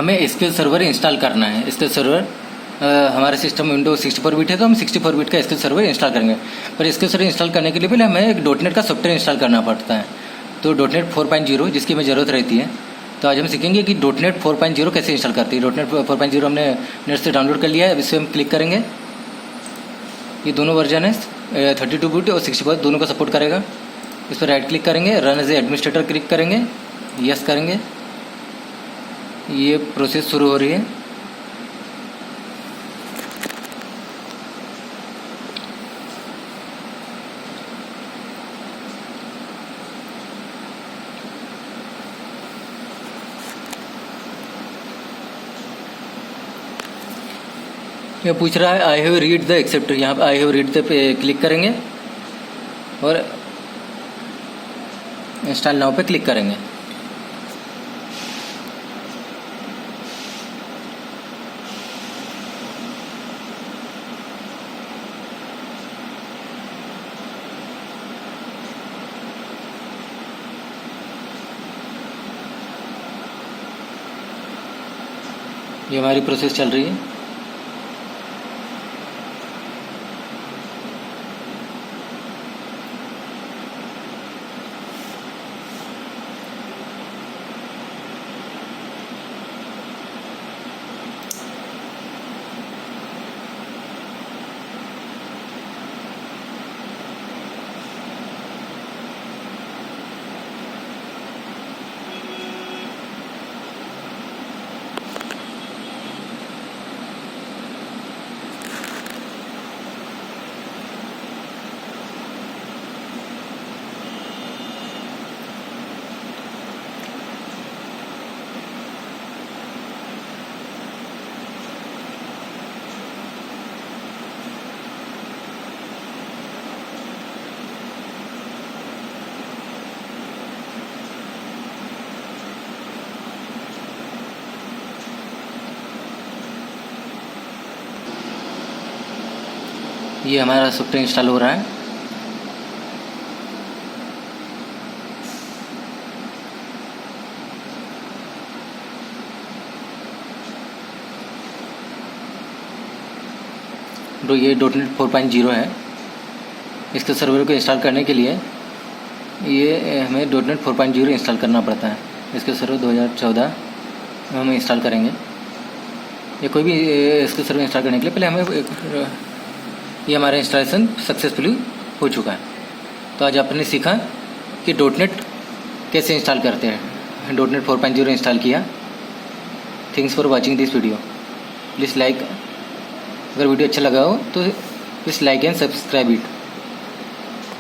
हमें SQL server install करना है। एसक्यूएल सर्वर हमारा सिस्टम विंडोज 64 बिट है, तो हम 64 बिट का एसक्यूएल सर्वर इंस्टॉल करेंगे। पर एसक्यूएल सर्वर इंस्टॉल करने के लिए पहले हमें एक डॉटनेट का सॉफ्टवेयर इंस्टॉल करना पड़ता है। तो डॉटनेट 4.0 जिसकी हमें ज़रूरत रहती है। तो आज हम सीखेंगे कि डॉटनेट 4.0 कैसे इंस्टॉल करती है। डॉटनेट 4.0 हमने नेट से डाउनलोड कर लिया है। अब इस पर हम क्लिक करेंगे। ये दोनों वर्जन है, 32 बिट और 64 दोनों का सपोर्ट करेगा। इस पर राइट क्लिक करेंगे, रन एज एडमिनिस्ट्रेटर क्लिक करेंगे, यस करेंगे। ये प्रोसेस शुरू हो रही है। ये पूछ रहा है I have read the accept. यहाँ पे आई हैव रीड द पे क्लिक करेंगे और इंस्टॉल नाउ पे क्लिक करेंगे। ये हमारी प्रोसेस चल रही है। ये हमारा सॉफ्टवेयर इंस्टॉल हो रहा है। तो ये डॉटनेट 4.0 है। इसके सर्वर को इंस्टॉल करने के लिए ये हमें डॉटनेट 4.0 इंस्टॉल करना पड़ता है। इसके सर्वर 2014 में हम इंस्टॉल करेंगे। ये कोई भी इसके सर्वर इंस्टॉल करने के लिए पहले हमें ये हमारा इंस्टॉलेशन सक्सेसफुली हो चुका है। तो आज आपने सीखा कि डॉटनेट कैसे इंस्टॉल करते हैं। डॉटनेट 4.0 इंस्टॉल किया। Thanks for watching this video. Please like, अगर वीडियो अच्छा लगा हो तो please like and subscribe it.